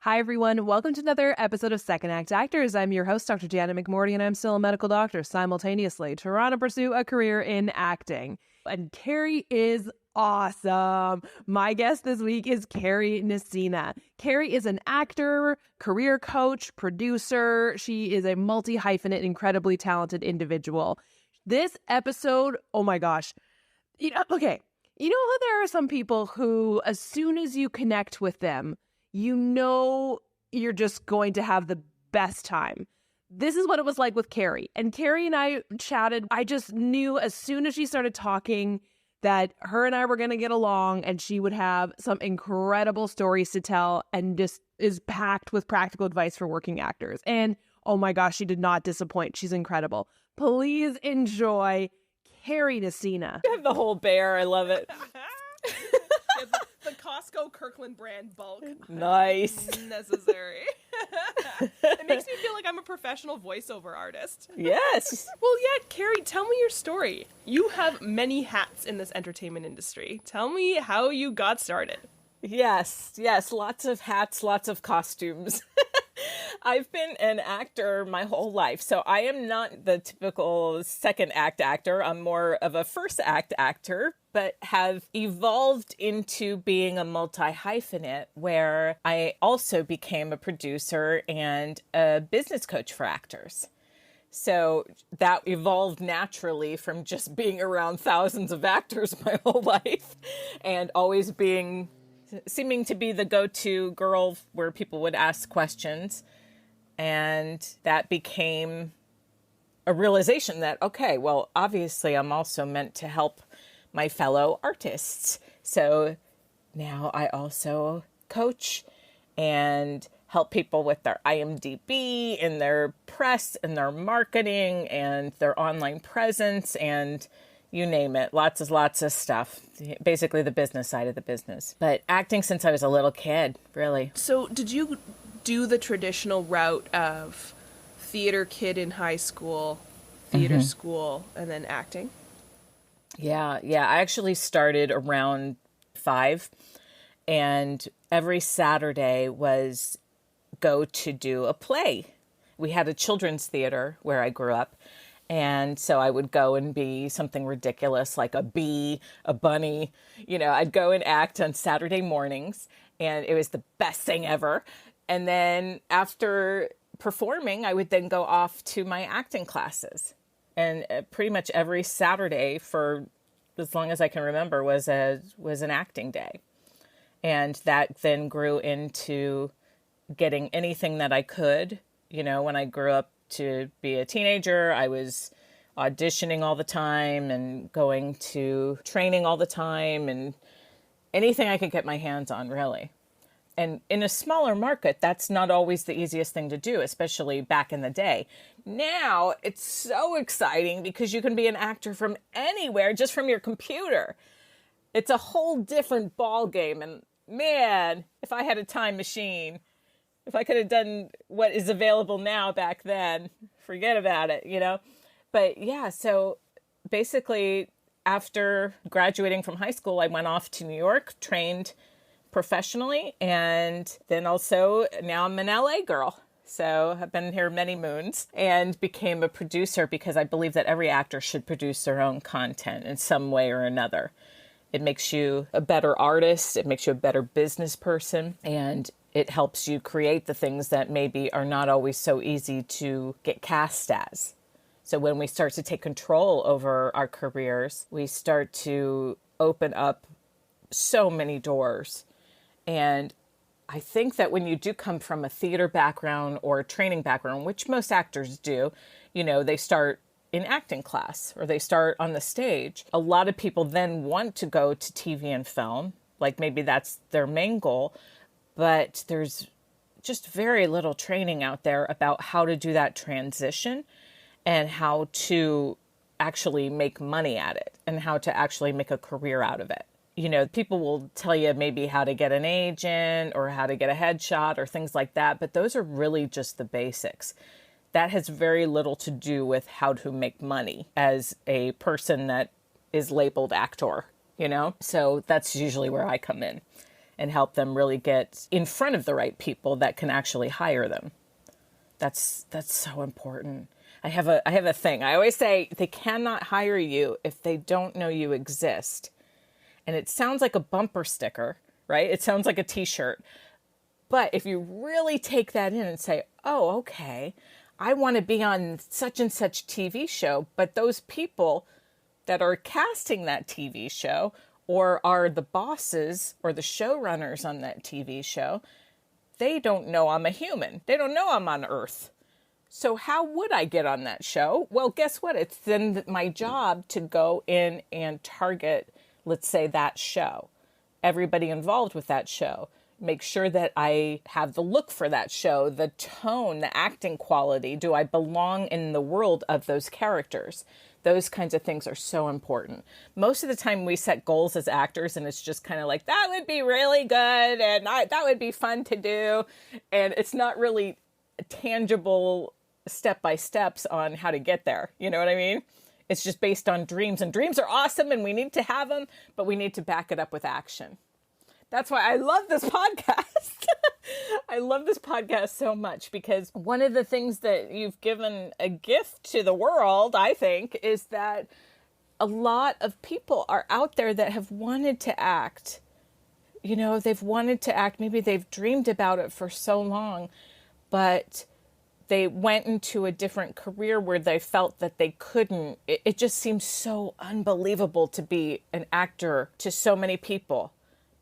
Hi, everyone. Welcome to another episode of Second Act Actors. I'm your host, Dr. Janet McMordie, and I'm still a medical doctor simultaneously trying to pursue a career in acting. And Kari is awesome. My guest this week is Kari Nissena. Kari is an actor, career coach, producer. She is a multi-hyphenate, incredibly talented individual. This episode, oh my gosh. Okay. You know how there are some people who, as soon as you connect with them, you know you're just going to have the best time. This is what it was like with Kari. And Kari and I chatted. I just knew as soon as she started talking that her and I were going to get along and she would have some incredible stories to tell and just is packed with practical advice for working actors. And oh my gosh, she did not disappoint. She's incredible. Please enjoy Kari Nissena. You have the whole bear. I love it. The Costco Kirkland brand bulk. Nice. Necessary. It makes me feel like I'm a professional voiceover artist. Yes. Well, yeah, Kari, tell me your story. You have many hats in this entertainment industry. Tell me how you got started. Yes. Lots of hats, lots of costumes. I've been an actor my whole life, so I am not the typical second act actor. I'm more of a first act actor, but have evolved into being a multi-hyphenate where I also became a producer and a business coach for actors. So that evolved naturally from just being around thousands of actors my whole life and always seeming to be the go-to girl where people would ask questions. And that became a realization that, okay, well, obviously I'm also meant to help my fellow artists. So now I also coach and help people with their IMDb and their press and their marketing and their online presence and you name it. Lots of stuff. Basically the business side of the business. But acting since I was a little kid, really. So did you do the traditional route of theater kid in high school, theater school, and then acting? Yeah. I actually started around 5, and every Saturday was go to do a play. We had a children's theater where I grew up, and so I would go and be something ridiculous like a bee, a bunny. I'd go and act on Saturday mornings, and it was the best thing ever. And then after performing, I would then go off to my acting classes. And pretty much every Saturday for as long as I can remember was an acting day. And that then grew into getting anything that I could. When I grew up to be a teenager, I was auditioning all the time and going to training all the time and anything I could get my hands on, really. And in a smaller market, that's not always the easiest thing to do, especially back in the day. Now, it's so exciting because you can be an actor from anywhere, just from your computer. It's a whole different ball game. And man, if I had a time machine, if I could have done what is available now back then, forget about it, But yeah, so basically after graduating from high school, I went off to New York, trained professionally, and then also now I'm an LA girl. So I've been here many moons and became a producer because I believe that every actor should produce their own content in some way or another. It makes you a better artist. It makes you a better business person. And it helps you create the things that maybe are not always so easy to get cast as. So when we start to take control over our careers, we start to open up so many doors. And I think that when you do come from a theater background or a training background, which most actors do, they start in acting class or they start on the stage. A lot of people then want to go to TV and film, like maybe that's their main goal, but there's just very little training out there about how to do that transition and how to actually make money at it and how to actually make a career out of it. People will tell you maybe how to get an agent or how to get a headshot or things like that, but those are really just the basics. That has very little to do with how to make money as a person that is labeled actor, So that's usually where I come in and help them really get in front of the right people that can actually hire them. That's so important. I have a thing. I always say they cannot hire you if they don't know you exist. And it sounds like a bumper sticker, right? It sounds like a t-shirt. But if you really take that in and say, oh, okay, I want to be on such and such TV show, but those people that are casting that TV show or are the bosses or the showrunners on that TV show, they don't know I'm a human. They don't know I'm on Earth. So how would I get on that show? Well, guess what? It's then my job to go in and target, let's say, that show, everybody involved with that show. Make sure that I have the look for that show, the tone, the acting quality. Do I belong in the world of those characters? Those kinds of things are so important. Most of the time we set goals as actors and it's just kind of like, that would be really good and that would be fun to do. And it's not really tangible step-by-steps on how to get there. You know what I mean? It's just based on dreams, and dreams are awesome and we need to have them, but we need to back it up with action. That's why I love this podcast. I love this podcast so much because one of the things that you've given a gift to the world, I think, is that a lot of people are out there that have wanted to act. You know, they've wanted to act. Maybe they've dreamed about it for so long, but they went into a different career where they felt that they couldn't. It just seems so unbelievable to be an actor to so many people.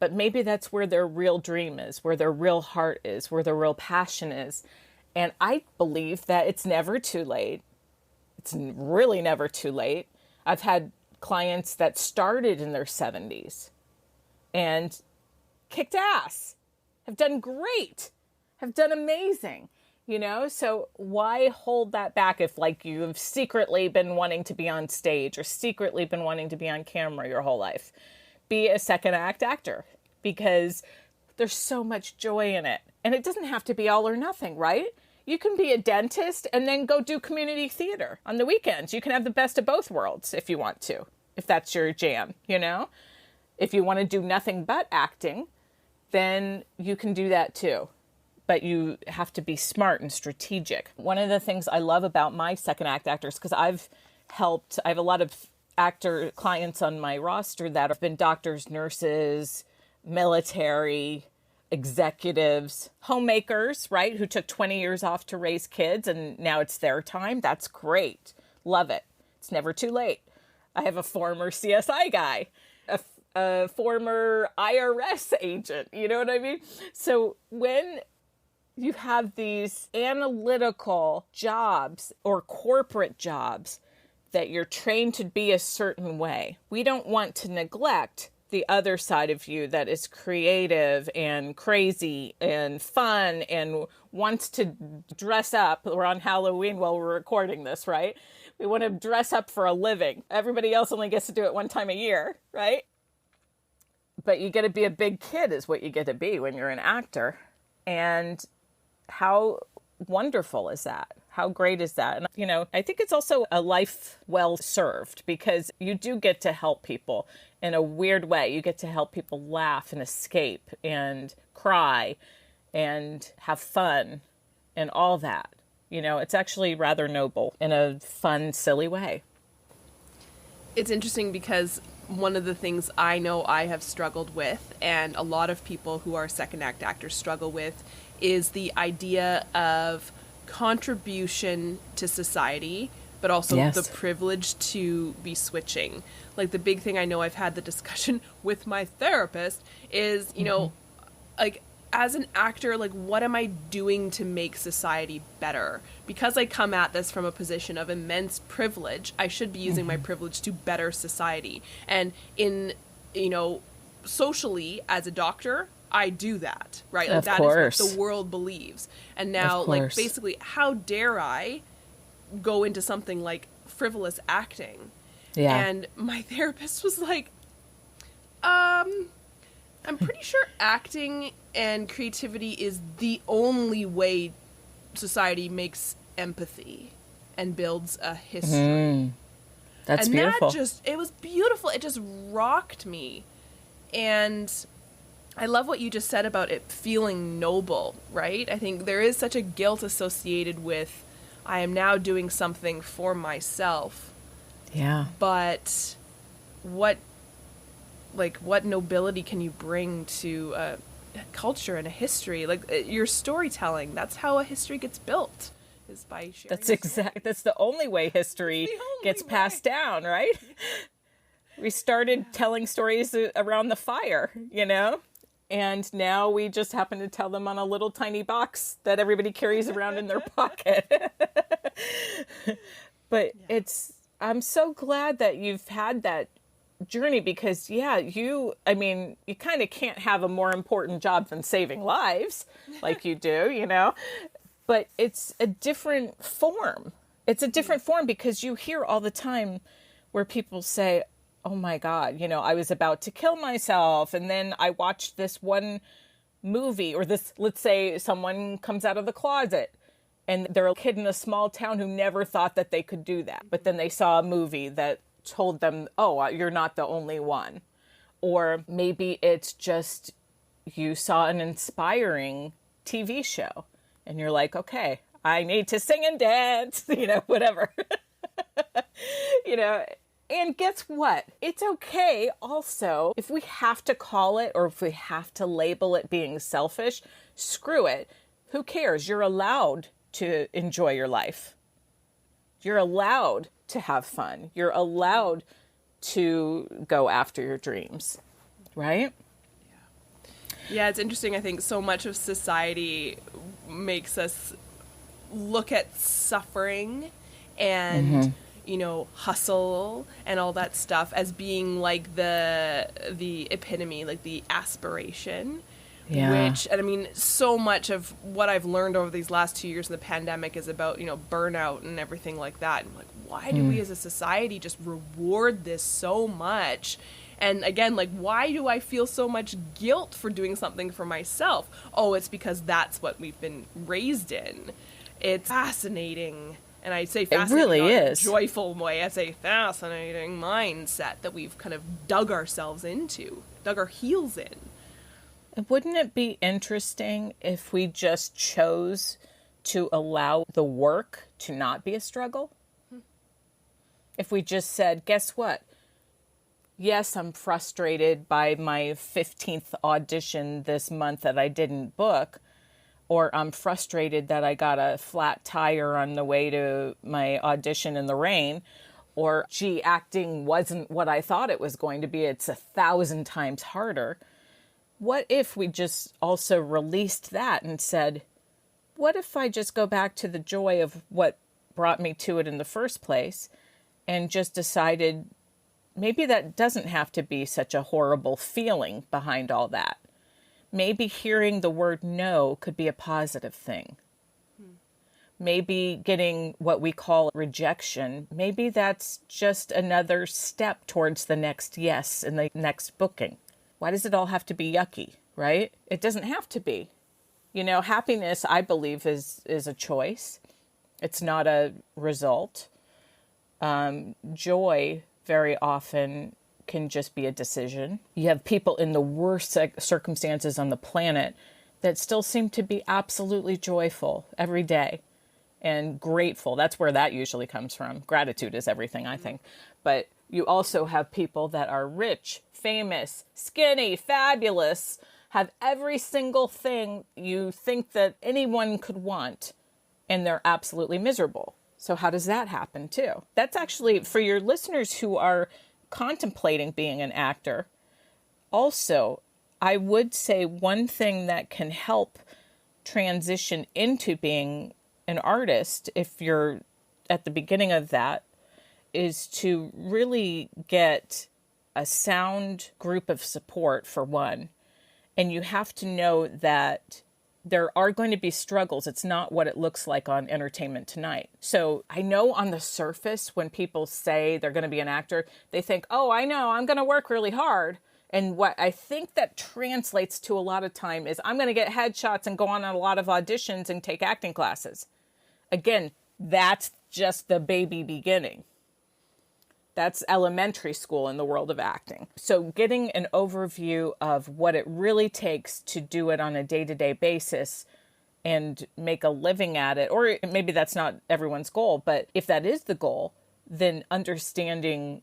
But maybe that's where their real dream is, where their real heart is, where their real passion is. And I believe that it's never too late. It's really never too late. I've had clients that started in their 70s and kicked ass, have done great, have done amazing, you know? So why hold that back if like you've secretly been wanting to be on stage or secretly been wanting to be on camera your whole life? Be a second act actor because there's so much joy in it. And it doesn't have to be all or nothing, right? You can be a dentist and then go do community theater on the weekends. You can have the best of both worlds if you want to, if that's your jam, you know? If you want to do nothing but acting, then you can do that too. But you have to be smart and strategic. One of the things I love about my second act actors, because I have a lot of actor clients on my roster that have been doctors, nurses, military, executives, homemakers, right? Who took 20 years off to raise kids and now it's their time. That's great. Love it. It's never too late. I have a former CSI guy, a former IRS agent. You know what I mean? So when you have these analytical jobs or corporate jobs that you're trained to be a certain way, we don't want to neglect the other side of you that is creative and crazy and fun and wants to dress up. We're on Halloween while we're recording this, right? We want to dress up for a living. Everybody else only gets to do it one time a year, right? But you get to be a big kid is what you get to be when you're an actor. And how wonderful is that? How great is that? And, you know, I think it's also a life well served because you do get to help people in a weird way. You get to help people laugh and escape and cry and have fun and all that. You know, it's actually rather noble in a fun, silly way. It's interesting because one of the things I know I have struggled with, and a lot of people who are second act actors struggle with, is the idea of contribution to society, but also the privilege to be switching. Like the big thing I know I've had the discussion with my therapist is, you know, like as an actor, like what am I doing to make society better? Because I come at this from a position of immense privilege, I should be using my privilege to better society. And in, you know, socially as a doctor, I do that, right? Like that is what the world believes. And now, like, basically, how dare I go into something like frivolous acting? Yeah. And my therapist was like, I'm pretty sure acting and creativity is the only way society makes empathy and builds a history. That's and beautiful. It was beautiful. It just rocked me. And I love what you just said about it feeling noble, right? I think there is such a guilt associated with, I am now doing something for myself. Yeah. But what nobility can you bring to a culture and a history? Like your storytelling, that's how a history gets built, is by sharing. That's the only way history gets passed down, right? We started telling stories around the fire, and now we just happen to tell them on a little tiny box that everybody carries around in their pocket. But I'm so glad that you've had that journey, because you kind of can't have a more important job than saving lives like you do, but it's a different form. It's a different form because you hear all the time where people say, oh my God, I was about to kill myself. And then I watched this one movie, or this, let's say someone comes out of the closet and they're a kid in a small town who never thought that they could do that. But then they saw a movie that told them, oh, you're not the only one. Or maybe it's just you saw an inspiring TV show and you're like, okay, I need to sing and dance, whatever. And guess what? It's okay also, if we have to call it, or if we have to label it being selfish, screw it. Who cares? You're allowed to enjoy your life. You're allowed to have fun. You're allowed to go after your dreams, right? Yeah, it's interesting. I think so much of society makes us look at suffering and hustle and all that stuff as being like the epitome, like the aspiration. Yeah. Which, and I mean, so much of what I've learned over these last 2 years in the pandemic is about, burnout and everything like that. And like, why do we as a society just reward this so much? And again, like, why do I feel so much guilt for doing something for myself? Oh, it's because that's what we've been raised in. It's fascinating. And I say fascinating, it really not is. in a joyful way. I say fascinating mindset that we've kind of dug ourselves into, dug our heels in. Wouldn't it be interesting if we just chose to allow the work to not be a struggle? If we just said, guess what? Yes, I'm frustrated by my 15th audition this month that I didn't book, or I'm frustrated that I got a flat tire on the way to my audition in the rain, or gee, acting wasn't what I thought it was going to be. It's 1,000 times harder. What if we just also released that and said, what if I just go back to the joy of what brought me to it in the first place and just decided maybe that doesn't have to be such a horrible feeling behind all that. Maybe hearing the word no could be a positive thing. Maybe getting what we call rejection, maybe that's just another step towards the next yes and the next booking. Why does it all have to be yucky, right? It doesn't have to be. Happiness, I believe, is a choice. It's not a result. Joy very often can just be a decision. You have people in the worst circumstances on the planet that still seem to be absolutely joyful every day and grateful. That's where that usually comes from. Gratitude is everything, I think. But you also have people that are rich, famous, skinny, fabulous, have every single thing you think that anyone could want, and they're absolutely miserable. So how does that happen too? That's actually, for your listeners who are contemplating being an actor, also, I would say one thing that can help transition into being an artist, if you're at the beginning of that, is to really get a sound group of support, for one. And you have to know that there are going to be struggles. It's not what it looks like on Entertainment Tonight. So I know on the surface, when people say they're going to be an actor, they think, oh, I know, I'm going to work really hard. And what I think that translates to a lot of time is I'm going to get headshots and go on a lot of auditions and take acting classes. Again, that's just the baby beginning. That's elementary school in the world of acting. So getting an overview of what it really takes to do it on a day-to-day basis and make a living at it, or maybe that's not everyone's goal, but if that is the goal, then understanding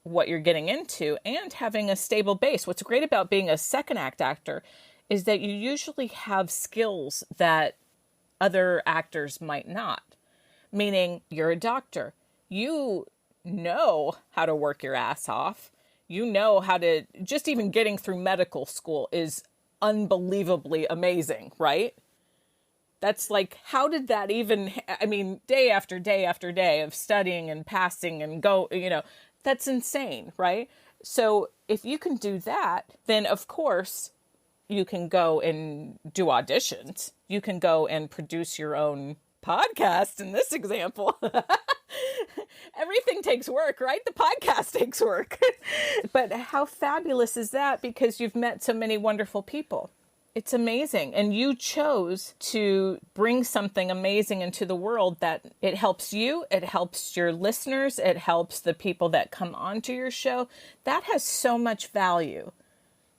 what you're getting into and having a stable base. What's great about being a second act actor is that you usually have skills that other actors might not. Meaning you're a doctor. You know how to work your ass off. You know how to, just even getting through medical school is unbelievably amazing, right? That's like, how did that even, I mean, day after day after day of studying and passing and that's insane, right? So if you can do that, then of course you can go and do auditions. You can go and produce your own podcast in this example. Everything takes work, right? The podcast takes work. But how fabulous is that? Because you've met so many wonderful people. It's amazing. And you chose to bring something amazing into the world that it helps you, it helps your listeners, it helps the people that come onto your show. That has so much value.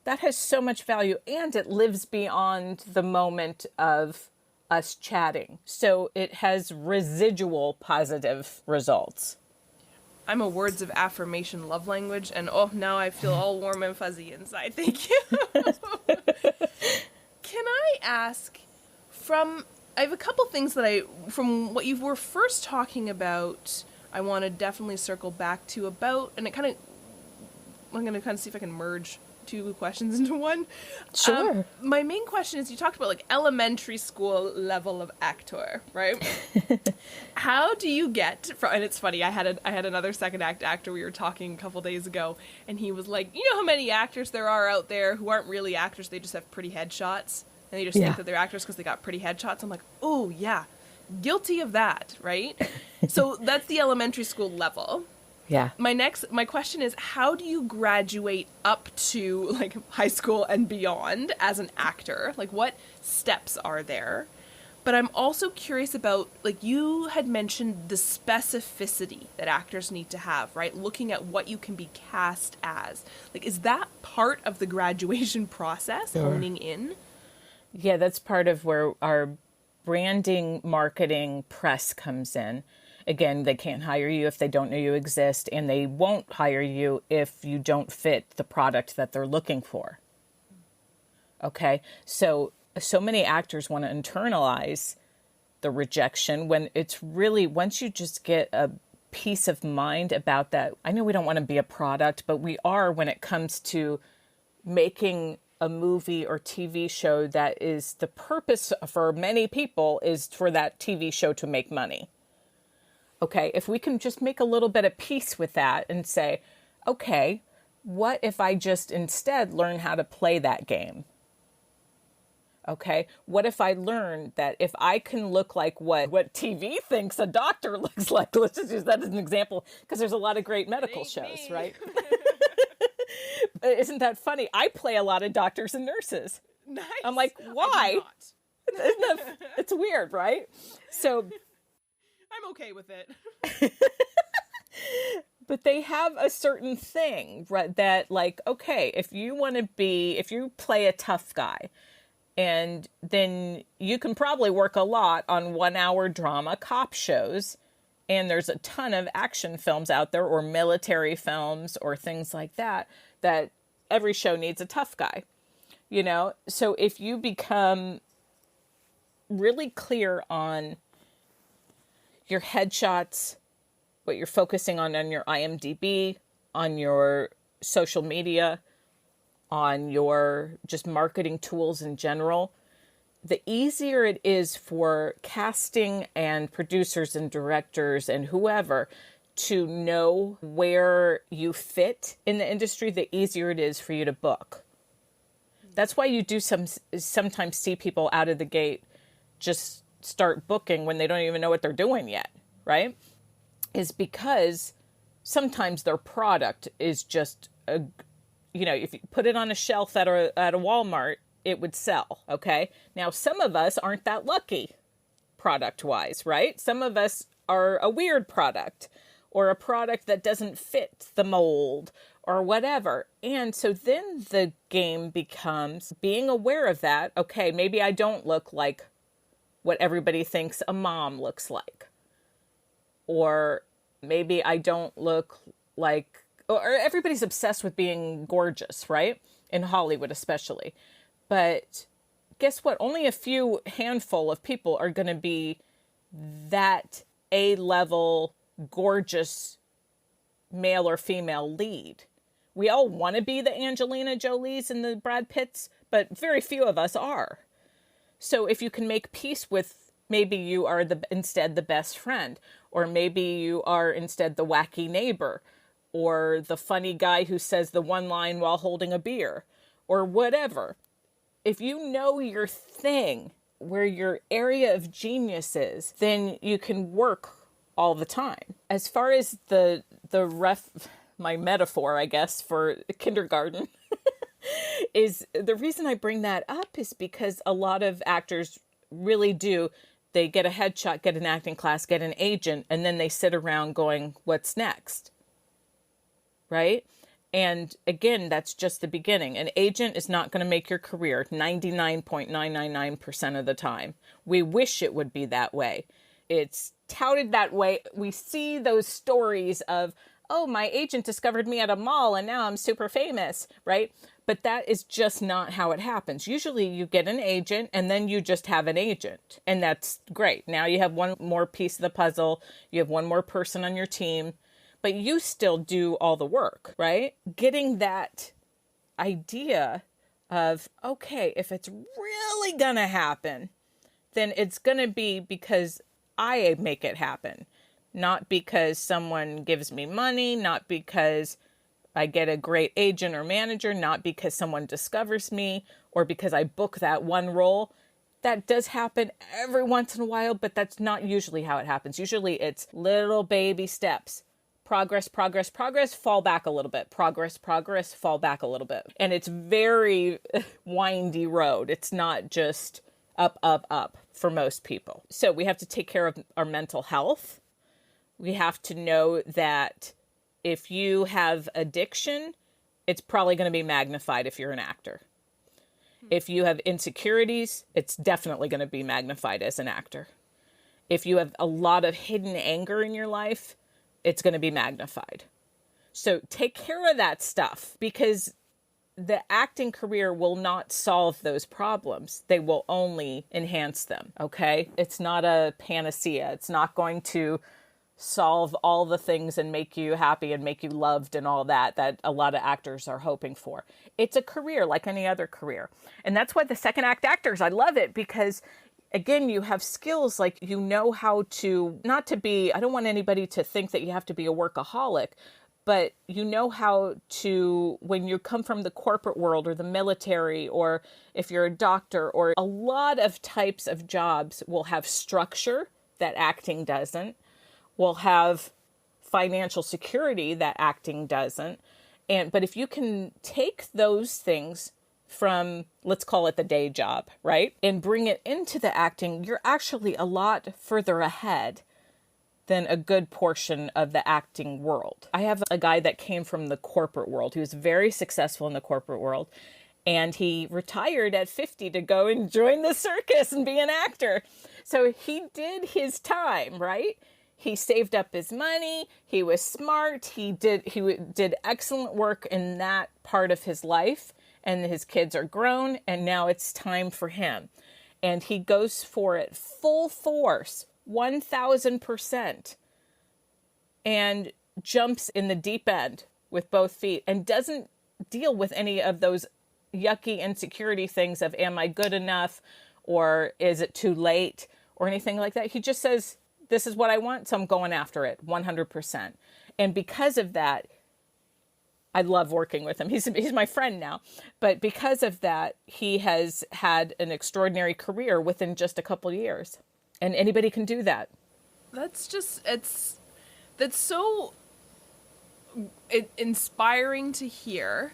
That has so much value, and it lives beyond the moment of us chatting. So it has residual positive results. I'm a words of affirmation love language, and now I feel all warm and fuzzy inside. Thank you. Can I ask, I have a couple things that from what you were first talking about, I want to definitely circle back to about, and I'm going to kind of see if I can merge two questions into one. Sure. My main question is, you talked about like elementary school level of actor, right? How do you get from, and it's funny, I had another second act actor, we were talking a couple days ago, and he was like, you know how many actors there are out there who aren't really actors, they just have pretty headshots, and they just think that they're actors because they got pretty headshots. I'm like, oh yeah, guilty of that, right? So that's the elementary school level. Yeah. My question is, how do you graduate up to like high school and beyond as an actor? Like, what steps are there? But I'm also curious about, like, you had mentioned the specificity that actors need to have, right? Looking at what you can be cast as. Like, is that part of the graduation process, honing in? Yeah, that's part of where our branding, marketing, press comes in. Again, they can't hire you if they don't know you exist, and they won't hire you if you don't fit the product that they're looking for. Okay? So many actors want to internalize the rejection when it's really, once you just get a peace of mind about that, I know we don't want to be a product, but we are when it comes to making a movie or TV show that is the purpose for many people is for that TV show to make money. Okay, if we can just make a little bit of peace with that and say, okay, what if I just instead learn how to play that game? Okay, what if I learn that if I can look like what TV thinks a doctor looks like, let's just use that as an example, because there's a lot of great medical shows, right? Isn't that funny? I play a lot of doctors and nurses. Nice. I'm like, why? It's weird, right? So I'm okay with it. But they have a certain thing, right, that like, okay, if you play a tough guy, and then you can probably work a lot on 1 hour drama cop shows, and there's a ton of action films out there or military films or things like that every show needs a tough guy, So if you become really clear on your headshots, what you're focusing on your IMDb, on your social media, on your just marketing tools in general, the easier it is for casting and producers and directors and whoever to know where you fit in the industry, the easier it is for you to book. That's why you do sometimes see people out of the gate just start booking when they don't even know what they're doing yet, right? Is because sometimes their product is just if you put it on a shelf at a Walmart, it would sell, okay? Now, some of us aren't that lucky product-wise, right? Some of us are a weird product, or a product that doesn't fit the mold or whatever. And so then the game becomes being aware of that. Okay, maybe I don't look like what everybody thinks a mom looks like. Or maybe I don't look like, or everybody's obsessed with being gorgeous, right? In Hollywood especially. But guess what? Only a few handful of people are going to be that A-level gorgeous male or female lead. We all want to be the Angelina Jolies and the Brad Pitts, but very few of us are. So if you can make peace with maybe you are instead the best friend, or maybe you are instead the wacky neighbor, or the funny guy who says the one line while holding a beer, or whatever. If you know your thing, where your area of genius is, then you can work all the time. As far as my metaphor, I guess, for kindergarten, is the reason I bring that up is because a lot of actors really do. They get a headshot, get an acting class, get an agent, and then they sit around going, what's next? Right? And again, that's just the beginning. An agent is not going to make your career 99.999% of the time. We wish it would be that way. It's touted that way. We see those stories of, oh, my agent discovered me at a mall and now I'm super famous, right? But that is just not how it happens. Usually you get an agent and then you just have an agent. And that's great. Now you have one more piece of the puzzle. You have one more person on your team. But you still do all the work, right? Getting that idea of, okay, if it's really going to happen, then it's going to be because I make it happen. Not because someone gives me money, not because I get a great agent or manager, not because someone discovers me, or because I book that one role. That does happen every once in a while, but that's not usually how it happens. Usually it's little baby steps. Progress, progress, progress, fall back a little bit. Progress, progress, fall back a little bit. And it's very windy road. It's not just up, up, up for most people. So we have to take care of our mental health. We have to know that if you have addiction, it's probably going to be magnified if you're an actor. If you have insecurities, it's definitely going to be magnified as an actor. If you have a lot of hidden anger in your life, it's going to be magnified. So take care of that stuff, because the acting career will not solve those problems. They will only enhance them, okay? It's not a panacea. It's not going to solve all the things and make you happy and make you loved and all that a lot of actors are hoping for. It's a career like any other career. And that's why the second act actors, I love it, because again, you have skills, like you know how to, not to be, I don't want anybody to think that you have to be a workaholic, but you know how to, when you come from the corporate world or the military, or if you're a doctor, or a lot of types of jobs will have structure that acting doesn't, will have financial security that acting doesn't. But if you can take those things from, let's call it the day job, right? And bring it into the acting, you're actually a lot further ahead than a good portion of the acting world. I have a guy that came from the corporate world. He was very successful in the corporate world. And he retired at 50 to go and join the circus and be an actor. So he did his time, right? He saved up his money. He was smart. He did excellent work in that part of his life. And his kids are grown, and now it's time for him. And he goes for it full force, 1,000%, and jumps in the deep end with both feet and doesn't deal with any of those yucky insecurity things of, am I good enough, or is it too late, or anything like that. He just says, this is what I want, so I'm going after it 100%. And because of that, I love working with him. He's my friend now. But because of that, he has had an extraordinary career within just a couple of years. And anybody can do that. That's so inspiring to hear.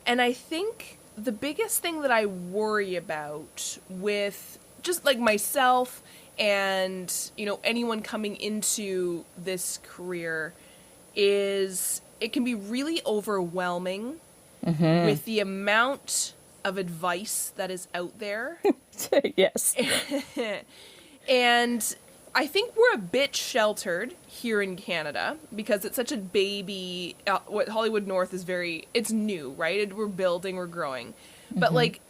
And I think the biggest thing that I worry about with just like myself and, anyone coming into this career is it can be really overwhelming with the amount of advice that is out there. Yes. And I think we're a bit sheltered here in Canada because it's such a baby. What Hollywood North is it's new, right? We're building, we're growing. But like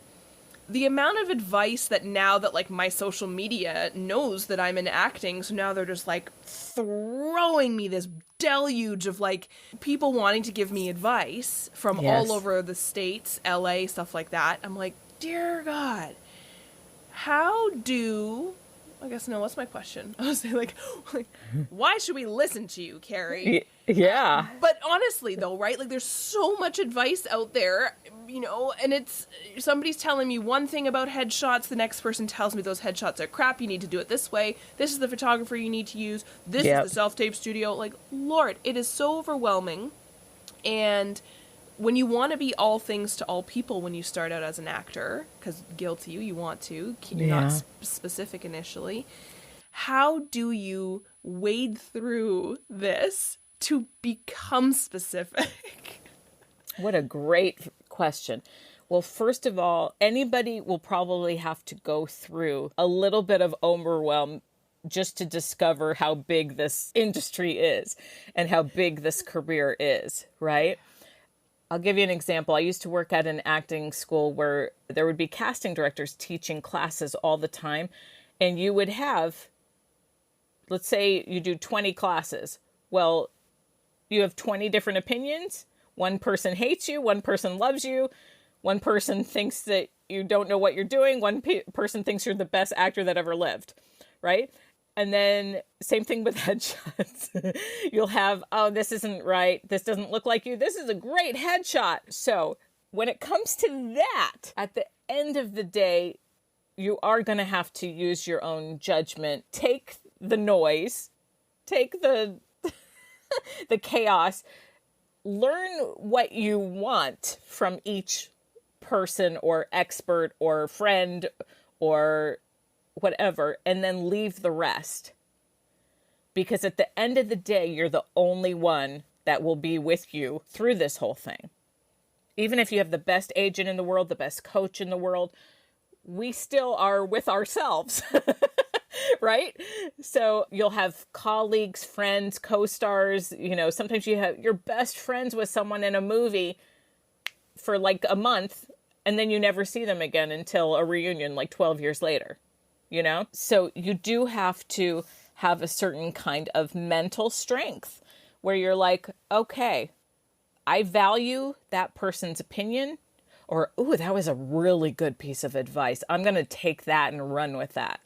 the amount of advice that now that like my social media knows that I'm in acting, so now they're just like throwing me this deluge of like people wanting to give me advice from all over the States, LA, stuff like that. I'm like, dear God, I guess, no, what's my question? I was like, why should we listen to you, Kari? Yeah. But honestly, though, right? Like, there's so much advice out there, you know, and it's, somebody's telling me one thing about headshots, the next person tells me those headshots are crap, you need to do it this way, this is the photographer you need to use, this is the self-tape studio. Like, Lord, it is so overwhelming. And when you want to be all things to all people when you start out as an actor, because guilty you want to, you're not specific initially, how do you wade through this to become specific? What a great question. Well, first of all, anybody will probably have to go through a little bit of overwhelm just to discover how big this industry is and how big this career is, right? I'll give you an example. I used to work at an acting school where there would be casting directors teaching classes all the time. And you would have, let's say you do 20 classes. Well, you have 20 different opinions. One person hates you. One person loves you. One person thinks that you don't know what you're doing. One person thinks you're the best actor that ever lived, right? And then same thing with headshots. You'll have, oh, this isn't right. This doesn't look like you. This is a great headshot. So when it comes to that, at the end of the day, you are going to have to use your own judgment. Take the noise, take the the chaos, learn what you want from each person or expert or friend or whatever, and then leave the rest. Because at the end of the day, you're the only one that will be with you through this whole thing. Even if you have the best agent in the world, the best coach in the world, we still are with ourselves, right? So you'll have colleagues, friends, co-stars, you know, sometimes you're best friends with someone in a movie for like a month, and then you never see them again until a reunion like 12 years later. You know, so you do have to have a certain kind of mental strength where you're like, okay, I value that person's opinion, or, ooh, that was a really good piece of advice. I'm going to take that and run with that.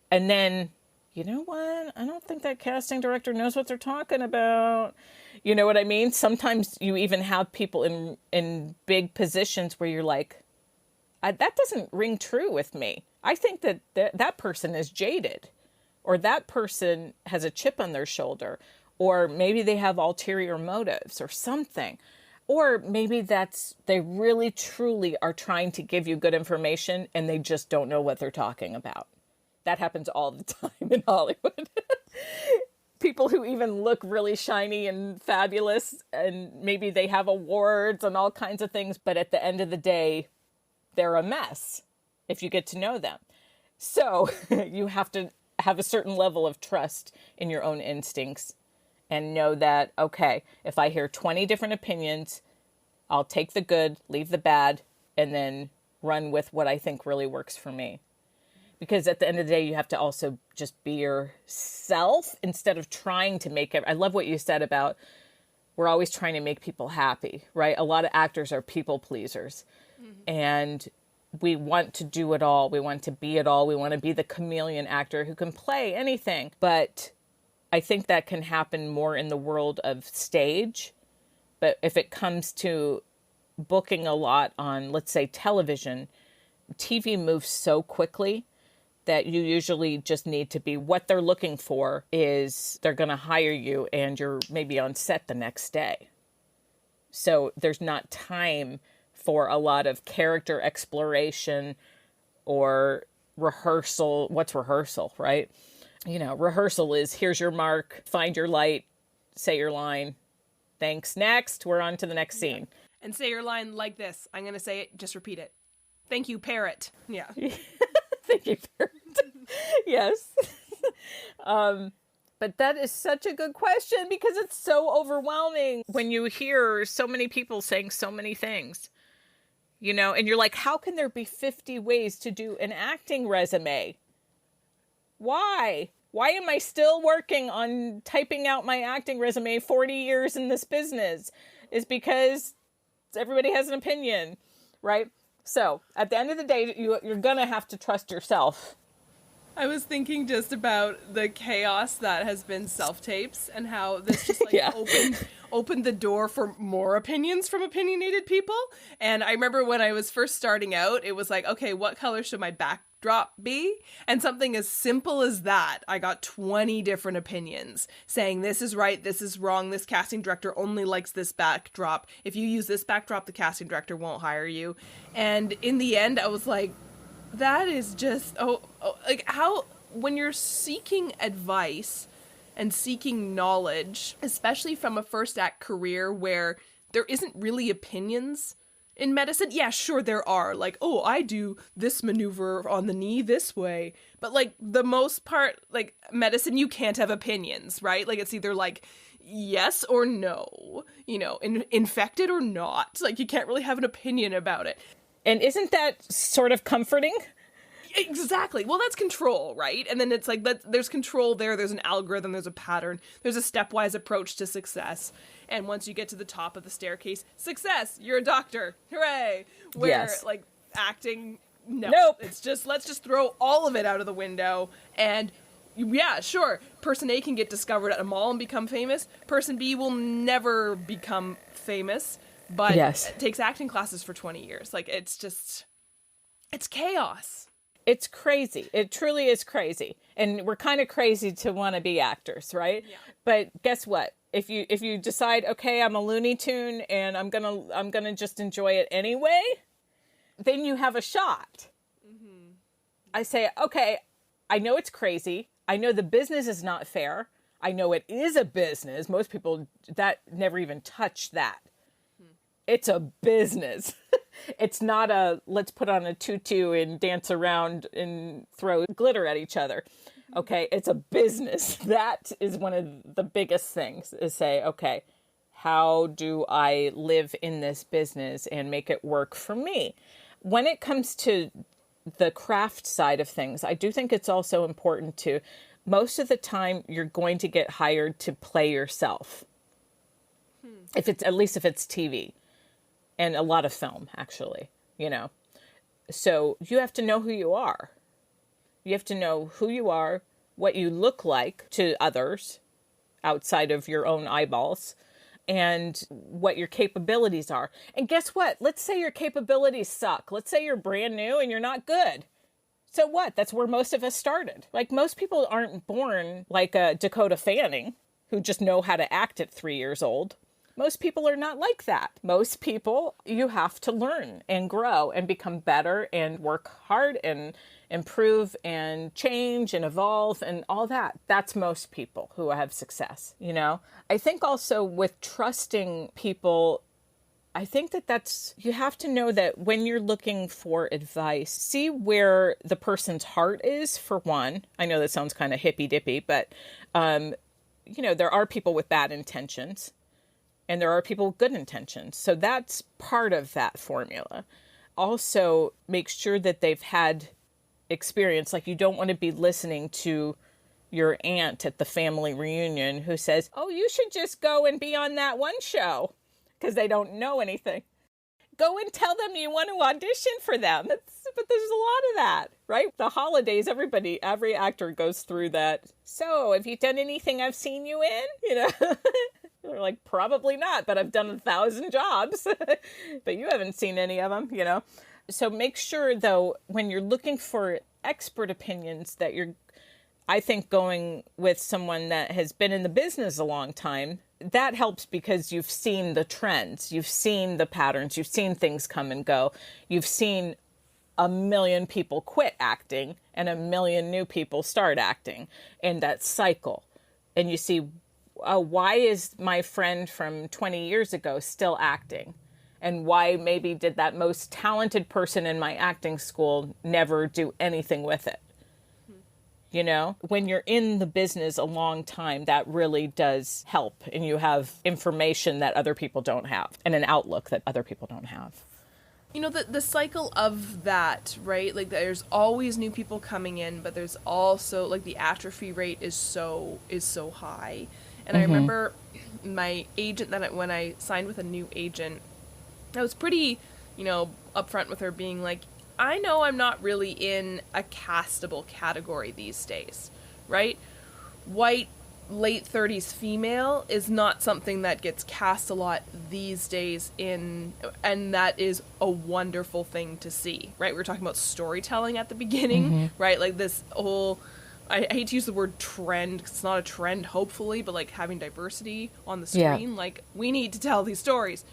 And then, you know what? I don't think that casting director knows what they're talking about. You know what I mean? Sometimes you even have people in big positions where you're like, that doesn't ring true with me. I think that person is jaded, or that person has a chip on their shoulder, or maybe they have ulterior motives or something. Or maybe they really truly are trying to give you good information and they just don't know what they're talking about. That happens all the time in Hollywood. People who even look really shiny and fabulous, and maybe they have awards and all kinds of things, but at the end of the day, they're a mess if you get to know them. So you have to have a certain level of trust in your own instincts and know that, okay, if I hear 20 different opinions, I'll take the good, leave the bad, and then run with what I think really works for me. Because at the end of the day, you have to also just be yourself instead of trying to make it. I love what you said about we're always trying to make people happy, right? A lot of actors are people pleasers. And we want to do it all. We want to be it all. We want to be the chameleon actor who can play anything. But I think that can happen more in the world of stage. But if it comes to booking a lot on, let's say, television, TV moves so quickly that you usually just need to be, what they're looking for is they're going to hire you and you're maybe on set the next day. So there's not time for a lot of character exploration or rehearsal. What's rehearsal, right? You know, rehearsal is here's your mark, find your light, say your line, Thanks. Next. We're on to the next scene. And say your line like this. I'm going to say it. Just repeat it. Thank you, parrot. Yeah. Thank you, parrot. Yes. But that is such a good question because it's so overwhelming when you hear so many people saying so many things, you know, and you're like, how can there be 50 ways to do an acting resume? Why? Why am I still working on typing out my acting resume 40 years in this business? Is because everybody has an opinion, right? So at the end of the day, you're going to have to trust yourself. I was thinking just about the chaos that has been self-tapes and how this just like opened the door for more opinions from opinionated people. And I remember when I was first starting out, it was like, okay, what color should my backdrop be? And something as simple as that, I got 20 different opinions saying this is right, this is wrong, this casting director only likes this backdrop. If you use this backdrop, the casting director won't hire you. And in the end, I was like, that is just, like how, when you're seeking advice and seeking knowledge, especially from a first act career where there isn't really opinions in medicine. Yeah, sure there are. Like, oh, I do this maneuver on the knee this way. But like the most part, like medicine, you can't have opinions, right? Like it's either like yes or no, you know, infected or not. Like you can't really have an opinion about it. And isn't that sort of comforting? Exactly. Well, that's control, right? And then it's like, there's control there. There's an algorithm. There's a pattern. There's a stepwise approach to success. And once you get to the top of the staircase, success, you're a doctor. Hooray. Where yes. like acting, no. Nope. It's just, let's just throw all of it out of the window. And yeah, sure. Person A can get discovered at a mall and become famous. Person B will never become famous. But yes. It takes acting classes for 20 years. Like, it's just, it's chaos. It's crazy. It truly is crazy. And we're kind of crazy to want to be actors, right? Yeah. But guess what? If you decide, okay, I'm a Looney Tune and I'm gonna just enjoy it anyway, then you have a shot. Mm-hmm. I say, okay, I know it's crazy. I know the business is not fair. I know it is a business. Most people that never even touch that. It's a business. It's not a, let's put on a tutu and dance around and throw glitter at each other. Okay, it's a business. That is one of the biggest things is say, okay, how do I live in this business and make it work for me? When it comes to the craft side of things, I do think it's also important to, most of the time you're going to get hired to play yourself. If it's, at least if it's TV. And a lot of film, actually, you know. So you have to know who you are. You have to know who you are, what you look like to others outside of your own eyeballs, and what your capabilities are. And guess what? Let's say your capabilities suck. Let's say you're brand new and you're not good. So what? That's where most of us started. Like, most people aren't born like a Dakota Fanning, who just know how to act at 3 years old. Most people are not like that. Most people, you have to learn and grow and become better and work hard and improve and change and evolve and all that. That's most people who have success, you know? I think also with trusting people, I think that's, you have to know that when you're looking for advice, see where the person's heart is, for one. I know that sounds kind of hippy-dippy, but, you know, there are people with bad intentions. And there are people with good intentions. So that's part of that formula. Also, make sure that they've had experience. Like, you don't want to be listening to your aunt at the family reunion who says, oh, you should just go and be on that one show, because they don't know anything. Go and tell them you want to audition for them. But there's a lot of that, right? The holidays, every actor goes through that. So, have you done anything I've seen you in? You know? They're like, probably not, but I've done 1,000 jobs. But you haven't seen any of them, you know? So make sure, though, when you're looking for expert opinions, that you're, I think, going with someone that has been in the business a long time. That helps because you've seen the trends. You've seen the patterns. You've seen things come and go. You've seen 1 million people quit acting and 1 million new people start acting in that cycle. And you see why is my friend from 20 years ago still acting? And why maybe did that most talented person in my acting school never do anything with it? You know, when you're in the business a long time, that really does help. And you have information that other people don't have and an outlook that other people don't have. You know, the cycle of that, right? Like, there's always new people coming in, but there's also, like, the atrophy rate is so high. And I remember my agent, when I signed with a new agent, I was pretty, upfront with her, being like, I know I'm not really in a castable category these days, right? White, late 30s female is not something that gets cast a lot these days and that is a wonderful thing to see, right? We were talking about storytelling at the beginning, right? Like this whole, I hate to use the word trend, 'cause it's not a trend, hopefully, but like having diversity on the screen, like we need to tell these stories.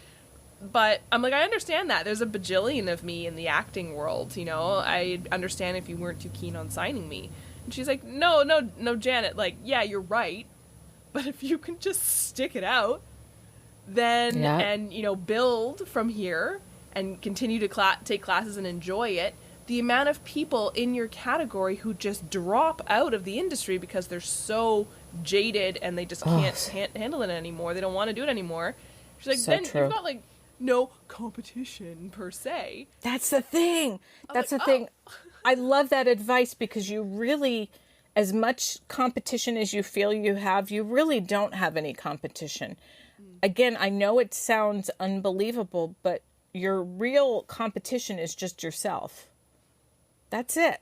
But I'm like, I understand that. There's a bajillion of me in the acting world, I understand if you weren't too keen on signing me. And she's like, no, Janet, like, yeah, you're right. But if you can just stick it out, then, and, build from here and continue to take classes and enjoy it, the amount of people in your category who just drop out of the industry because they're so jaded and they just can't handle it anymore. They don't want to do it anymore. She's like, so then you've got, like, no competition per se. That's the thing. That's the thing. I love that advice because you really, as much competition as you feel you have, you really don't have any competition. Again, I know it sounds unbelievable, but your real competition is just yourself. That's it.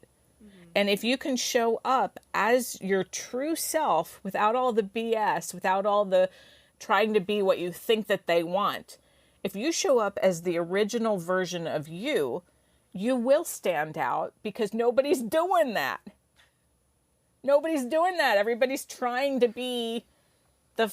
And if you can show up as your true self without all the BS, without all the trying to be what you think that they want, if you show up as the original version of you, you will stand out because nobody's doing that. Nobody's doing that. Everybody's trying to be the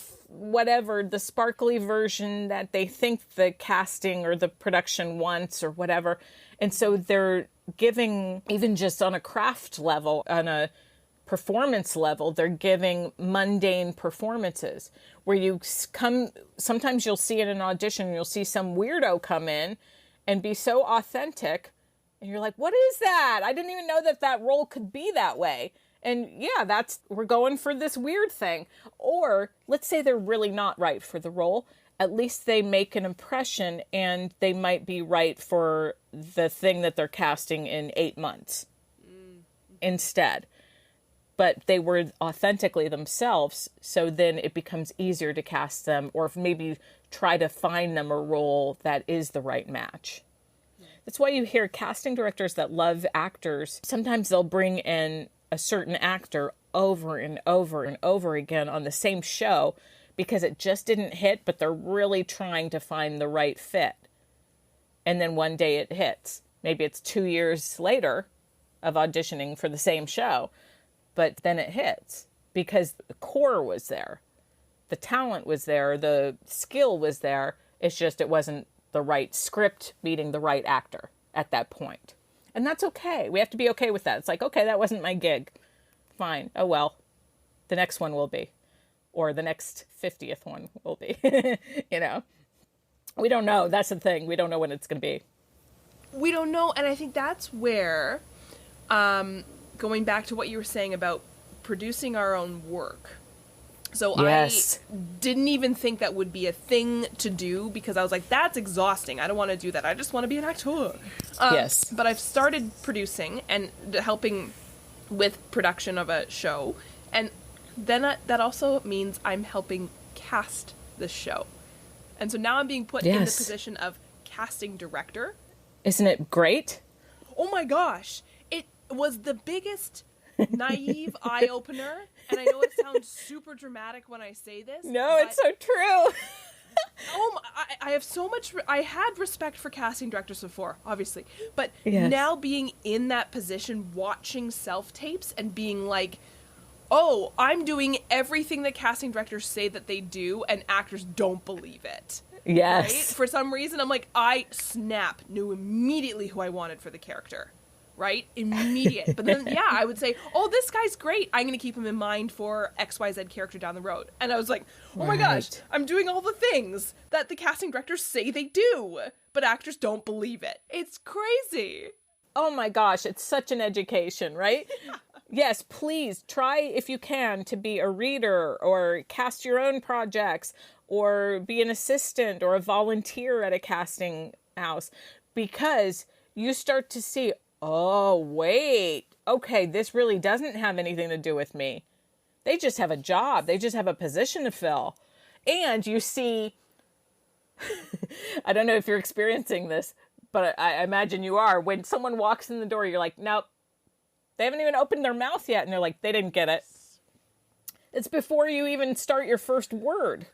sparkly version that they think the casting or the production wants or whatever. And so they're giving, even just on a craft level, on a performance level, they're giving mundane performances where sometimes you'll see in an audition, you'll see some weirdo come in and be so authentic and you're like, what is that? I didn't even know that role could be that way. And yeah, we're going for this weird thing. Or let's say they're really not right for the role. At least they make an impression and they might be right for the thing that they're casting in 8 months instead. But they were authentically themselves, so then it becomes easier to cast them or maybe try to find them a role that is the right match. That's why you hear casting directors that love actors. Sometimes they'll bring in a certain actor over and over and over again on the same show because it just didn't hit, but they're really trying to find the right fit. And then one day it hits. Maybe it's 2 years later of auditioning for the same show. But then it hits because the core was there. The talent was there. The skill was there. It's just it wasn't the right script meeting the right actor at that point. And that's okay. We have to be okay with that. It's like, okay, that wasn't my gig. Fine. Oh, well, the next one will be. Or the next 50th one will be. We don't know. That's the thing. We don't know when it's going to be. We don't know. And I think that's where... going back to what you were saying about producing our own work. So yes. I didn't even think that would be a thing to do because I was like, that's exhausting. I don't want to do that. I just want to be an actor. Yes. But I've started producing and helping with production of a show. And then that also means I'm helping cast the show. And so now I'm being put in the position of casting director. Isn't it great? Oh my gosh. Was the biggest naive eye-opener, and I know it sounds super dramatic when I say this. No, it's so true. I have so much... I had respect for casting directors before, obviously, but now being in that position, watching self-tapes and being like, oh, I'm doing everything that casting directors say that they do, and actors don't believe it. Yes. Right? For some reason, I'm like, I knew immediately who I wanted for the character. right? Immediate. But then, yeah, I would say, oh, this guy's great. I'm going to keep him in mind for XYZ character down the road. And I was like, oh my gosh, I'm doing all the things that the casting directors say they do, but actors don't believe it. It's crazy. Oh my gosh, it's such an education, right? Yes, please try if you can to be a reader or cast your own projects or be an assistant or a volunteer at a casting house, because you start to see, oh, wait, okay, this really doesn't have anything to do with me. They just have a job. They just have a position to fill. And you see, I don't know if you're experiencing this, but I imagine you are. When someone walks in the door, you're like, nope. They haven't even opened their mouth yet, and they're like, they didn't get it. It's before you even start your first word.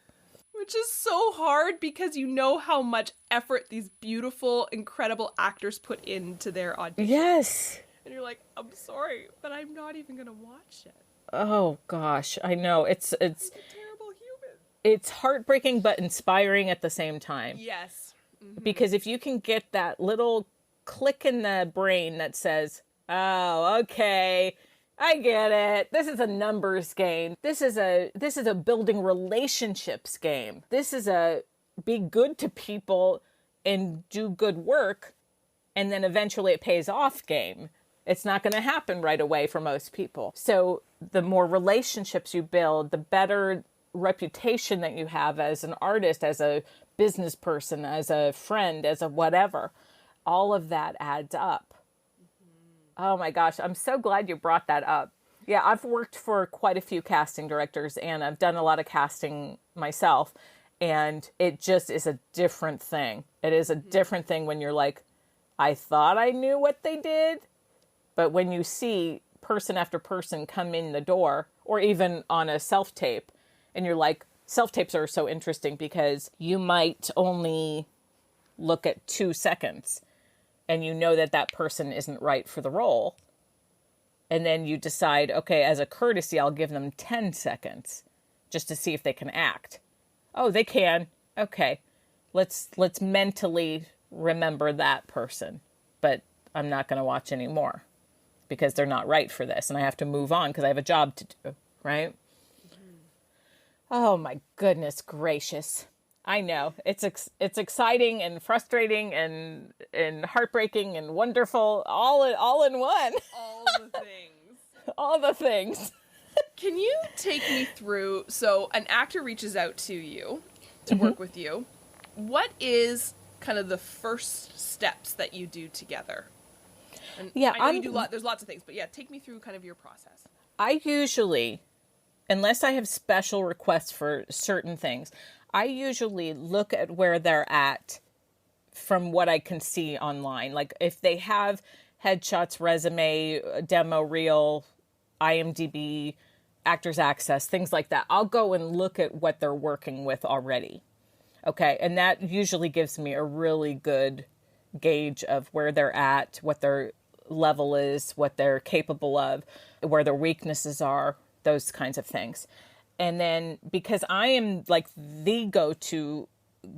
Which is so hard because you know how much effort these beautiful, incredible actors put into their audition. Yes. And you're like, I'm sorry, but I'm not even going to watch it. Oh, gosh, I know. It's I'm a terrible human. It's heartbreaking but inspiring at the same time. Yes. Mm-hmm. Because if you can get that little click in the brain that says, oh, okay, I get it. This is a numbers game. This is a building relationships game. This is a be good to people and do good work, and then eventually it pays off game. It's not going to happen right away for most people. So the more relationships you build, the better reputation that you have as an artist, as a business person, as a friend, as a whatever. All of that adds up. Oh my gosh, I'm so glad you brought that up. Yeah, I've worked for quite a few casting directors, and I've done a lot of casting myself, and it just is a different thing. It is a different thing when you're like, I thought I knew what they did, but when you see person after person come in the door, or even on a self-tape, and you're like, self-tapes are so interesting because you might only look at 2 seconds, and you know that that person isn't right for the role. And then you decide, okay, as a courtesy, I'll give them 10 seconds just to see if they can act. Oh, they can. Okay. Let's mentally remember that person. But I'm not going to watch any more because they're not right for this. And I have to move on because I have a job to do, right? Mm-hmm. Oh, my goodness gracious. I know it's exciting and frustrating and heartbreaking and wonderful all in one. All the things. All the things. Can you take me through? So an actor reaches out to you to work with you. What is kind of the first steps that you do together? And yeah, I know you do there's lots of things, but yeah, take me through kind of your process. I usually, unless I have special requests for certain things, I usually look at where they're at from what I can see online. Like if they have headshots, resume, demo reel, IMDb, Actors Access, things like that, I'll go and look at what they're working with already. Okay, and that usually gives me a really good gauge of where they're at, what their level is, what they're capable of, where their weaknesses are, those kinds of things. And then because I am like the go-to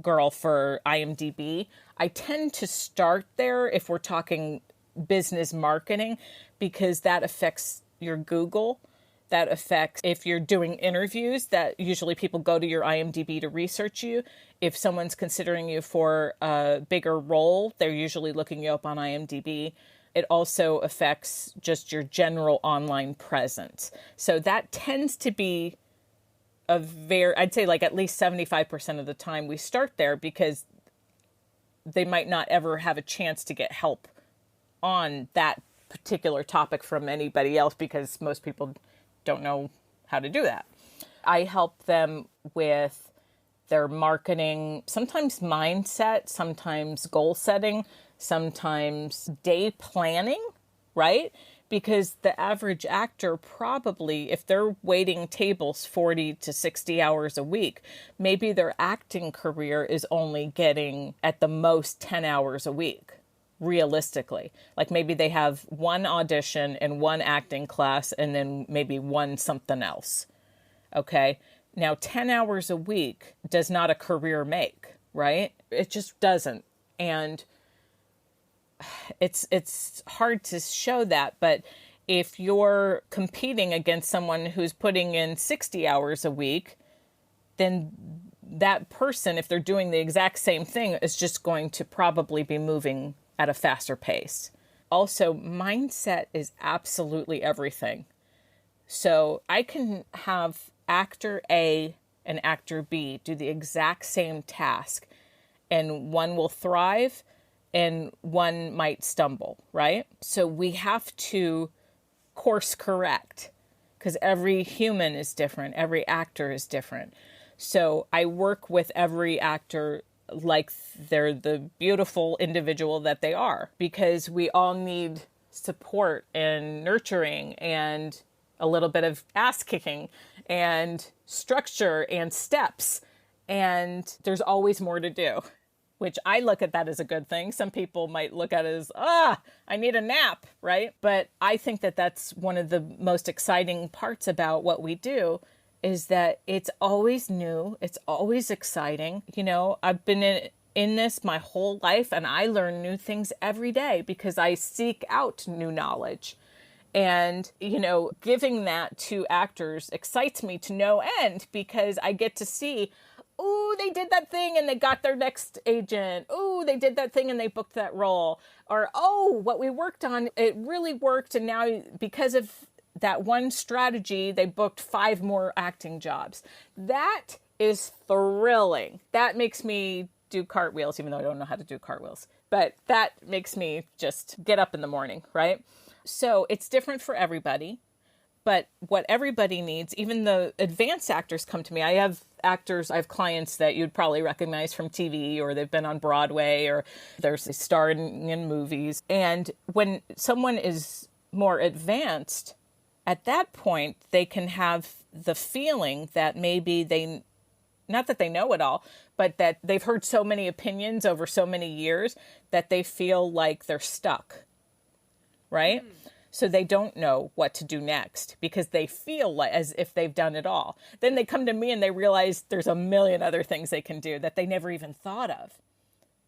girl for IMDb, I tend to start there if we're talking business marketing, because that affects your Google. That affects if you're doing interviews, that usually people go to your IMDb to research you. If someone's considering you for a bigger role, they're usually looking you up on IMDb. It also affects just your general online presence. So that tends to be I'd say like at least 75% of the time we start there, because they might not ever have a chance to get help on that particular topic from anybody else, because most people don't know how to do that. I help them with their marketing, sometimes mindset, sometimes goal setting, sometimes day planning, right? Because the average actor probably, if they're waiting tables 40 to 60 hours a week, maybe their acting career is only getting at the most 10 hours a week, realistically. Like maybe they have one audition and one acting class and then maybe one something else. Okay? Now, 10 hours a week does not a career make, right? It just doesn't. And it's hard to show that, but if you're competing against someone who's putting in 60 hours a week, then that person, if they're doing the exact same thing, is just going to probably be moving at a faster pace. Also, mindset is absolutely everything. So I can have actor A and actor B do the exact same task, and one will thrive and one might stumble, right? So we have to course correct, because every human is different. Every actor is different. So I work with every actor like they're the beautiful individual that they are, because we all need support and nurturing and a little bit of ass kicking and structure and steps. And there's always more to do, which I look at that as a good thing. Some people might look at it as, I need a nap, right? But I think that that's one of the most exciting parts about what we do, is that it's always new. It's always exciting. You know, I've been in this my whole life, and I learn new things every day because I seek out new knowledge. And, you know, giving that to actors excites me to no end, because I get to see, oh, they did that thing and they got their next agent. Oh, they did that thing and they booked that role. Or, oh, what we worked on, it really worked. And now because of that one strategy, they booked 5 more acting jobs. That is thrilling. That makes me do cartwheels, even though I don't know how to do cartwheels. But that makes me just get up in the morning, right? So it's different for everybody. But what everybody needs, even the advanced actors come to me. I have clients that you'd probably recognize from TV, or they've been on Broadway, or they're starring in movies. And when someone is more advanced, at that point, they can have the feeling that maybe not that they know it all, but that they've heard so many opinions over so many years that they feel like they're stuck, right? So they don't know what to do next because they feel like as if they've done it all. Then they come to me and they realize there's a million other things they can do that they never even thought of.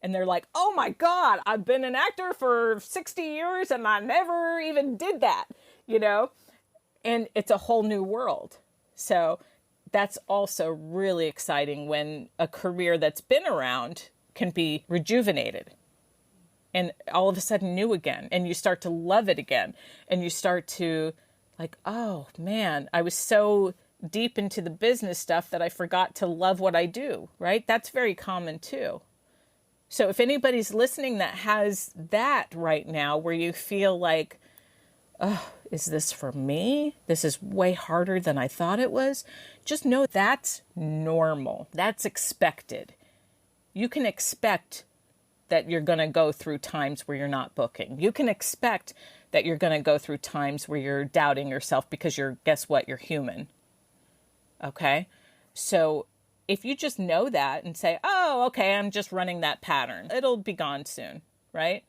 And they're like, oh my God, I've been an actor for 60 years and I never even did that, you know? And it's a whole new world. So that's also really exciting when a career that's been around can be rejuvenated and all of a sudden new again. And you start to love it again. And you start to like, oh man, I was so deep into the business stuff that I forgot to love what I do, right? That's very common too. So if anybody's listening that has that right now, where you feel like, oh, is this for me? This is way harder than I thought it was. Just know that's normal. That's expected. You can expect that you're going to go through times where you're not booking. You can expect that you're going to go through times where you're doubting yourself because guess what? You're human. Okay? So if you just know that and say, oh, okay, I'm just running that pattern, it'll be gone soon, right?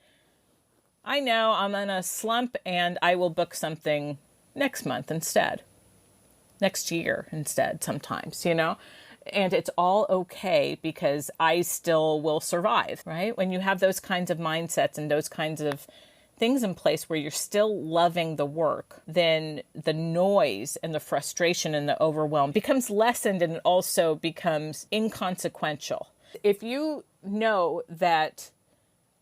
I know I'm in a slump and I will book something next month instead. Next year instead sometimes, you know? And it's all okay because I still will survive, right? When you have those kinds of mindsets and those kinds of things in place where you're still loving the work, then the noise and the frustration and the overwhelm becomes lessened, and it also becomes inconsequential. If you know that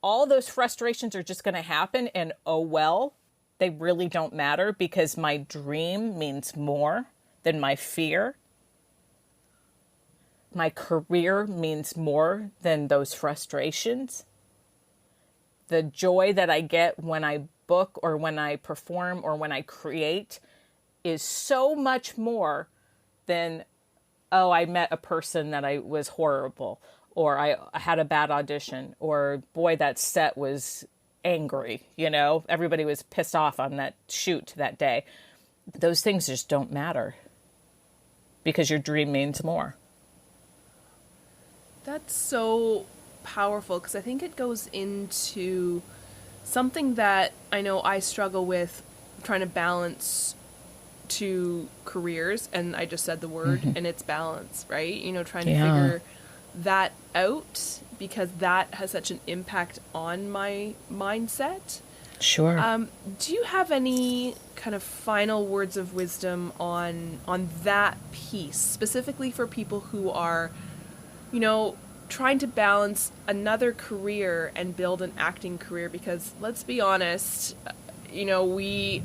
all those frustrations are just going to happen and oh well, they really don't matter because my dream means more than my fear. My career means more than those frustrations. The joy that I get when I book or when I perform or when I create is so much more than, oh, I met a person that I was horrible, or I had a bad audition, or boy, that set was angry, you know, everybody was pissed off on that shoot that day. Those things just don't matter because your dream means more. That's so powerful, because I think it goes into something that I know I struggle with, trying to balance 2 careers, and I just said the word, and it's balance, right? You know, trying to figure that out because that has such an impact on my mindset. Sure. Do you have any kind of final words of wisdom on that piece, specifically for people who are, trying to balance another career and build an acting career? Because let's be honest, we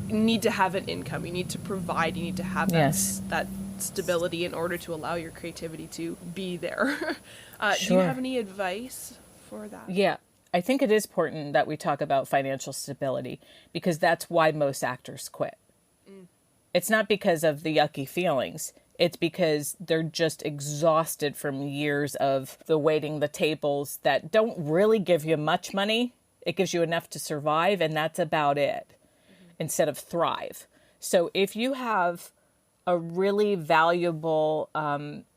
need to have an income. You need to provide. You need to have that stability in order to allow your creativity to be there. Sure. Do you have any advice for that? Yeah. I think it is important that we talk about financial stability because that's why most actors quit. It's not because of the yucky feelings. It's because they're just exhausted from years of the waiting the tables that don't really give you much money. It gives you enough to survive, and that's about it, instead of thrive. So if you have a really valuable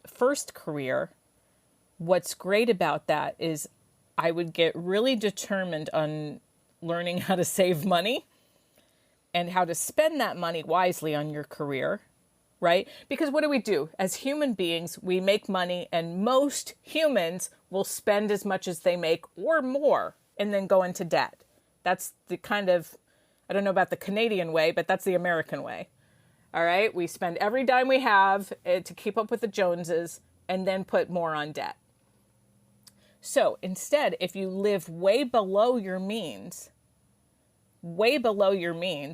first career, what's great about that is I would get really determined on learning how to save money and how to spend that money wisely on your career, right? Because what do? As human beings, we make money, and most humans will spend as much as they make or more and then go into debt. That's the kind of, I don't know about the Canadian way, but that's the American way. All right? We spend every dime we have to keep up with the Joneses and then put more on debt. So instead, if you live way below your means,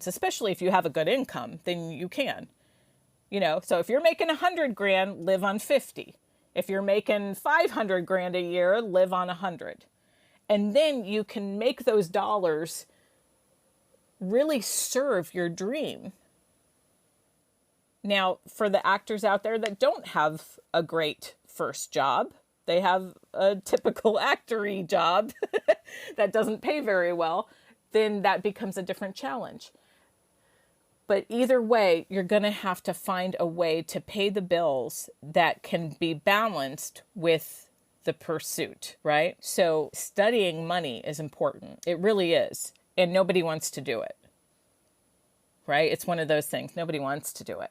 especially if you have a good income, then you can, so if you're making 100 grand, live on 50. If you're making 500 grand a year, live on 100. And then you can make those dollars really serve your dream. Now, for the actors out there that don't have a great first job, they have a typical actor-y job that doesn't pay very well, then that becomes a different challenge. But either way, you're going to have to find a way to pay the bills that can be balanced with the pursuit, right? So studying money is important. It really is. And nobody wants to do it, right? It's one of those things. Nobody wants to do it.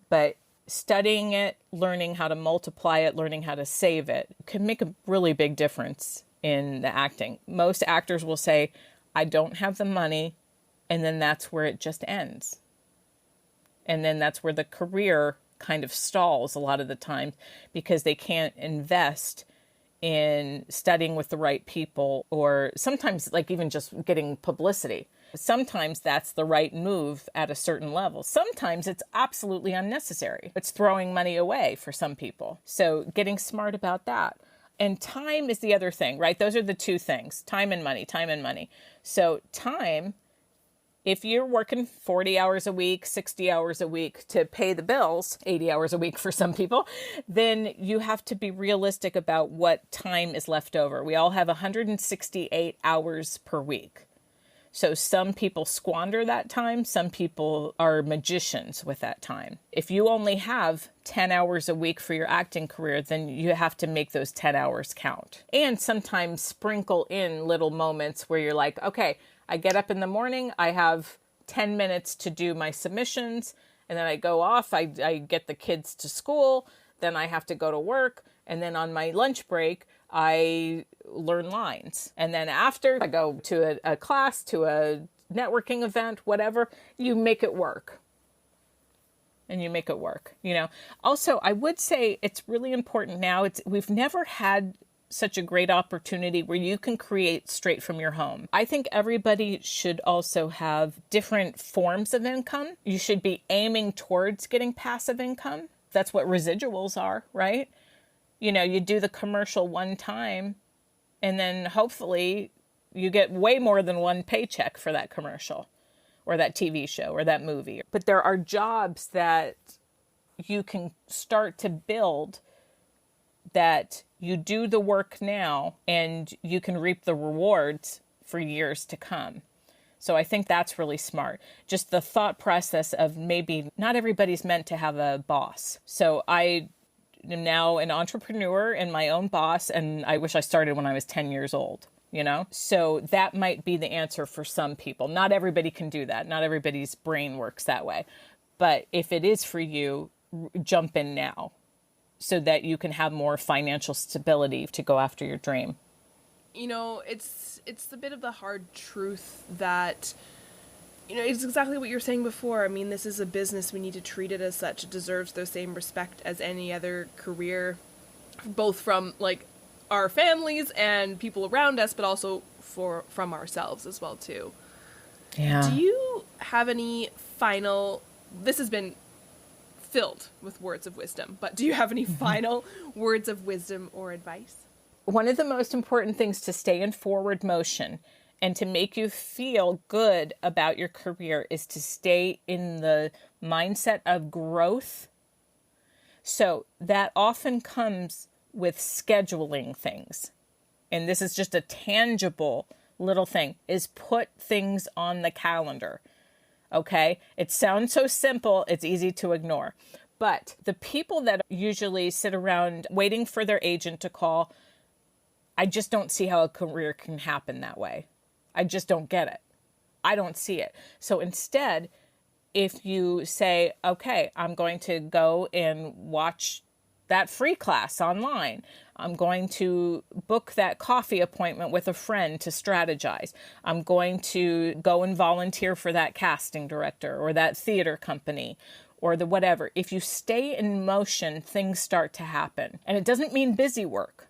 But studying it, learning how to multiply it, learning how to save it can make a really big difference in the acting. Most actors will say, I don't have the money, and then that's where it just ends. And then that's where the career kind of stalls a lot of the time because they can't invest in studying with the right people, or sometimes like even just getting publicity. Sometimes that's the right move at a certain level. Sometimes it's absolutely unnecessary. It's throwing money away for some people. So getting smart about that. And time is the other thing, right? Those are the two things, time and money. So time, if you're working 40 hours a week, 60 hours a week to pay the bills, 80 hours a week for some people, then you have to be realistic about what time is left over. We all have 168 hours per week. So some people squander that time. Some people are magicians with that time. If you only have 10 hours a week for your acting career, then you have to make those 10 hours count. And sometimes sprinkle in little moments where you're like, okay, I get up in the morning, I have 10 minutes to do my submissions, and then I go off, I get the kids to school, then I have to go to work, and then on my lunch break, I learn lines. And then after I go to a class, to a networking event, whatever, you make it work. And you make it work, Also, I would say it's really important now. We've never had such a great opportunity where you can create straight from your home. I think everybody should also have different forms of income. You should be aiming towards getting passive income. That's what residuals are, right? You do the commercial one time, and then hopefully you get way more than one paycheck for that commercial or that TV show or that movie. But there are jobs that you can start to build that you do the work now and you can reap the rewards for years to come. So I think that's really smart. Just the thought process of maybe not everybody's meant to have a boss. So I am now an entrepreneur and my own boss, and I wish I started when I was 10 years old, So that might be the answer for some people. Not everybody can do that. Not everybody's brain works that way. But if it is for you, jump in now. so that you can have more financial stability to go after your dream. You know, it's a bit of the hard truth that, you know, it's exactly what you were saying before. I mean, this is a business. We need to treat it as such. It deserves the same respect as any other career, both from, like, our families and people around us, but also from ourselves as well, too. Yeah. Do you have any final... This has been filled with words of wisdom, but do you have any final words of wisdom or advice? One of the most important things to stay in forward motion and to make you feel good about your career is to stay in the mindset of growth. So that often comes with scheduling things. And this is just a tangible little thing, is put things on the calendar. Okay? It sounds so simple, it's easy to ignore. But the people that usually sit around waiting for their agent to call, I just don't see how a career can happen that way. I just don't get it. I don't see it. So instead, if you say, okay, I'm going to go and watch that free class online. I'm going to book that coffee appointment with a friend to strategize. I'm going to go and volunteer for that casting director or that theater company or the whatever. If you stay in motion, things start to happen. And it doesn't mean busy work.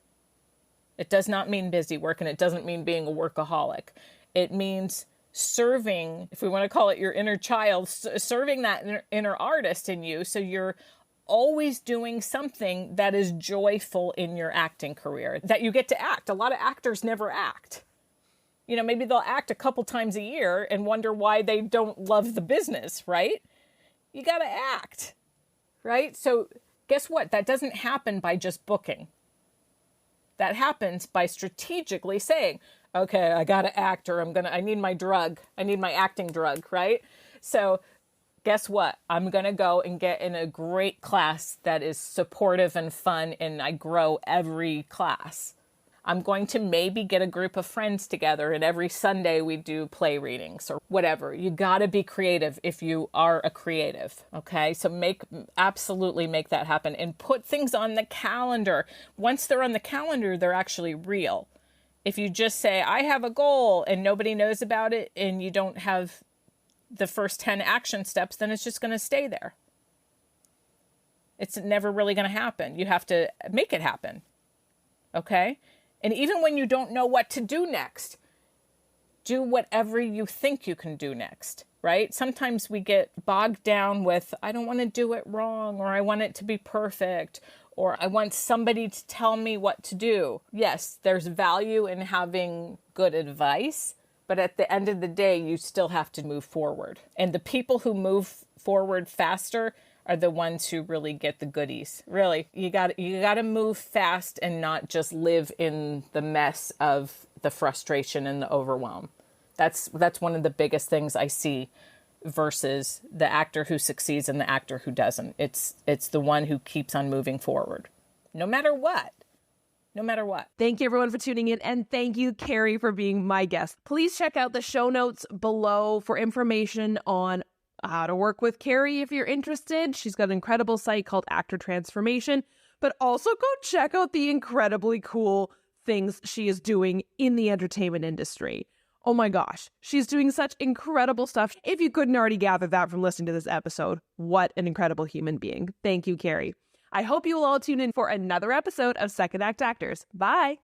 It does not mean busy work, and it doesn't mean being a workaholic. It means serving, if we want to call it your inner child, serving that inner artist in you, so you're always doing something that is joyful in your acting career, that you get to act. A lot of actors never act. You know, maybe they'll act a couple times a year and wonder why they don't love the business, right? You got to act, right? So guess what? That doesn't happen by just booking. That happens by strategically saying, okay, I got to act, or I need my drug. I need my acting drug, right? So guess what? I'm going to go and get in a great class that is supportive and fun, and I grow every class. I'm going to maybe get a group of friends together, and every Sunday we do play readings or whatever. You got to be creative if you are a creative, okay? So absolutely make that happen and put things on the calendar. Once they're on the calendar, they're actually real. If you just say, I have a goal, and nobody knows about it, and you don't have the first 10 action steps, then it's just going to stay there. It's never really going to happen. You have to make it happen. Okay? And even when you don't know what to do next, do whatever you think you can do next, right? Sometimes we get bogged down with, I don't want to do it wrong, or I want it to be perfect, or I want somebody to tell me what to do. Yes, there's value in having good advice, but at the end of the day, you still have to move forward. And the people who move forward faster are the ones who really get the goodies. Really, you got to move fast and not just live in the mess of the frustration and the overwhelm. That's one of the biggest things I see versus the actor who succeeds and the actor who doesn't. It's the one who keeps on moving forward, no matter what. No matter what. Thank you, everyone, for tuning in. And thank you, Kari, for being my guest. Please check out the show notes below for information on how to work with Kari if you're interested. She's got an incredible site called Actor Transformation. But also go check out the incredibly cool things she is doing in the entertainment industry. Oh my gosh, she's doing such incredible stuff. If you couldn't already gather that from listening to this episode, what an incredible human being. Thank you, Kari. I hope you will all tune in for another episode of Second Act Actors. Bye.